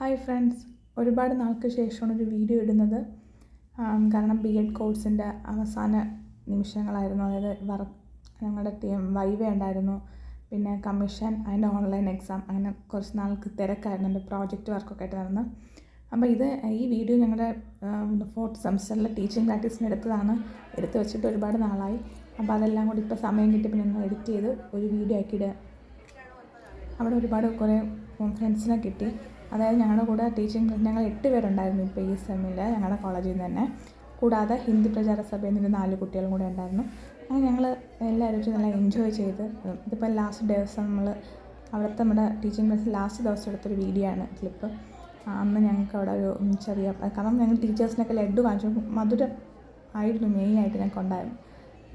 Hi friends, ഒരുപാട് നാൾക്ക് ശേഷമാണ് ഒരു വീഡിയോ ഇടുന്നത്. കാരണം B.Ed കോഴ്സിൻ്റെ അവസാന നിമിഷങ്ങളായിരുന്നു. അതായത് ഞങ്ങളുടെ വൈവ ഉണ്ടായിരുന്നു, പിന്നെ കമ്മീഷൻ, അതിൻ്റെ ഓൺലൈൻ എക്സാം, അങ്ങനെ കുറച്ച് നാൾക്ക് തിരക്കായിരുന്നു. എൻ്റെ പ്രോജക്റ്റ് വർക്കൊക്കെ ആയിട്ട് നടന്ന്. അപ്പോൾ ഈ വീഡിയോ ഞങ്ങളുടെ 4th സെമസ്റ്ററിലെ ടീച്ചിങ് പ്രാക്ടീസിന് എടുത്ത് വെച്ചിട്ട് ഒരുപാട് നാളായി. അപ്പോൾ അതെല്ലാം കൂടി ഇപ്പോൾ സമയം കിട്ടിയപ്പോൾ ഞങ്ങൾ എഡിറ്റ് ചെയ്ത് ഒരു വീഡിയോ ആക്കിയിടുക. അവിടെ കുറേ ഫ്രണ്ട്സിനെ കിട്ടി. അതായത് ഞങ്ങളുടെ കൂടെ ഞങ്ങൾ 8 പേരുണ്ടായിരുന്നു ഇപ്പോൾ ഈ സെമ്മിൽ ഞങ്ങളുടെ കോളേജിൽ നിന്ന് തന്നെ. കൂടാതെ ഹിന്ദി പ്രചാര സഭയിൽ നിന്ന് 4 കുട്ടികളും കൂടെ ഉണ്ടായിരുന്നു. അങ്ങനെ ഞങ്ങൾ എല്ലാവരും നല്ല എൻജോയ് ചെയ്ത് ഇതിപ്പോൾ ലാസ്റ്റ് ദിവസം നമ്മുടെ ടീച്ചിങ് ക്ലാസ് ലാസ്റ്റ് ദിവസം എടുത്തൊരു വീഡിയോ ആണ് ക്ലിപ്പ്. അന്ന് ഞങ്ങൾക്ക് അവിടെ ഒരു ചെറിയ, കാരണം ഞങ്ങൾ ടീച്ചേഴ്സിനൊക്കെ ലഡ്ഡു കാണിച്ചു. മധുരം ആയിരുന്നു മെയിനായിട്ട് ഞങ്ങൾക്ക് ഉണ്ടായിരുന്നു.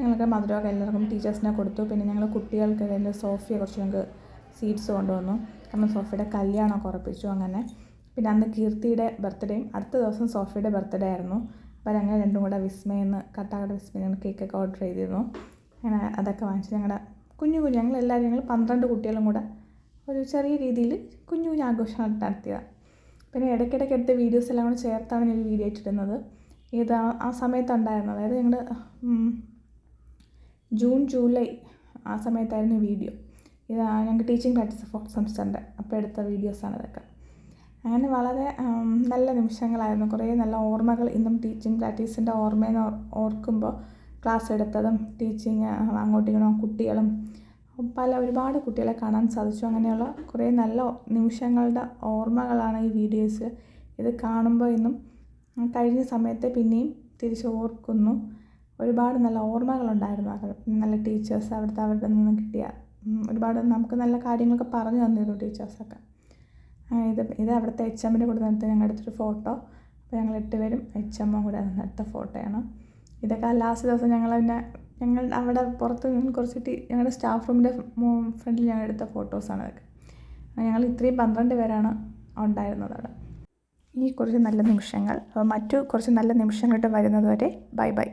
ഞങ്ങൾക്ക് മധുരമൊക്കെ എല്ലാവർക്കും ടീച്ചേഴ്സിനെ കൊടുത്തു. പിന്നെ ഞങ്ങൾ കുട്ടികൾക്ക് എൻ്റെ സോഫിയെ കുറച്ച് ഞങ്ങൾക്ക് സീഡ്സ് കൊണ്ടുവന്നു. കാരണം സോഫിയുടെ കല്യാണമൊക്കെ ഉറപ്പിച്ചു. അങ്ങനെ പിന്നെ അന്ന് കീർത്തിയുടെ ബർത്ത്ഡേയും അടുത്ത ദിവസം സോഫിയുടെ ബർത്ത്ഡേ ആയിരുന്നു. അപ്പോൾ ഞങ്ങൾ രണ്ടും കൂടെ കട്ടാകട വിസ്മയിൽ ഞങ്ങൾ കേക്കൊക്കെ ഓർഡർ ചെയ്തിരുന്നു. അങ്ങനെ അതൊക്കെ വാങ്ങിച്ച് ഞങ്ങൾ 12 കുട്ടികളും കൂടെ ഒരു ചെറിയ രീതിയിൽ കുഞ്ഞു ആഘോഷം നടത്തിയതാണ്. പിന്നെ ഇടയ്ക്കിടയ്ക്ക് എടുത്ത വീഡിയോസ് എല്ലാം കൂടെ ചേർത്താണ് ഞാൻ വീഡിയോ ഇട്ടിരുന്നത്. ഇത് ആ സമയത്തുണ്ടായിരുന്നു. അതായത് ഞങ്ങൾ ജൂൺ ജൂലൈ ആ സമയത്തായിരുന്നു വീഡിയോ. ഇത് ഞങ്ങൾക്ക് ടീച്ചിങ് പ്രാക്ടീസ് 4th സെമസ്റ്ററിൻ്റെ അപ്പോൾ എടുത്ത വീഡിയോസാണ് ഇതൊക്കെ. അങ്ങനെ വളരെ നല്ല നിമിഷങ്ങളായിരുന്നു. കുറേ നല്ല ഓർമ്മകൾ ഇന്നും ടീച്ചിങ് പ്രാക്ടീസിൻ്റെ ഓർമ്മയെന്ന് ഓർക്കുമ്പോൾ ക്ലാസ് എടുത്തതും ടീച്ചിങ് അങ്ങോട്ടും കുട്ടികളും ഒരുപാട് കുട്ടികളെ കാണാൻ സാധിച്ചു. അങ്ങനെയുള്ള കുറേ നല്ല നിമിഷങ്ങളുടെ ഓർമ്മകളാണ് ഈ വീഡിയോസ്. ഇത് കാണുമ്പോൾ ഇന്നും കഴിഞ്ഞ സമയത്തെ പിന്നെയും തിരിച്ച് ഓർക്കുന്നു. ഒരുപാട് നല്ല ഓർമ്മകളുണ്ടായിരുന്നു. നല്ല ടീച്ചേഴ്സ് അവരുടെ നിന്ന് കിട്ടിയ ഒരുപാട് നമുക്ക് നല്ല കാര്യങ്ങളൊക്കെ പറഞ്ഞു തന്നിരുന്നു ടീച്ചേഴ്സൊക്കെ. ഇത് അവിടുത്തെ HMൻ്റെ കൂടെ നിർത്തി ഞങ്ങൾ എടുത്തൊരു ഫോട്ടോ. അപ്പോൾ ഞങ്ങൾ 8 പേരും HM കൂടെ എടുത്ത ഫോട്ടോയാണ്. ഇതൊക്കെ ലാസ്റ്റ് ദിവസം ഞങ്ങൾ അവിടെ പുറത്ത് കുറച്ച് ഞങ്ങളുടെ സ്റ്റാഫ് റൂമിൻ്റെ ഫ്രണ്ടിൽ ഞങ്ങൾ എടുത്ത ഫോട്ടോസാണ് ഇതൊക്കെ. ഞങ്ങൾ ഇത്രയും 12 പേരാണ് ഉണ്ടായിരുന്നത് അവിടെ. ഈ കുറച്ച് നല്ല നിമിഷങ്ങൾ, മറ്റു കുറച്ച് നല്ല നിമിഷങ്ങളായിട്ട് വരുന്നത് വരെ ബൈ ബൈ.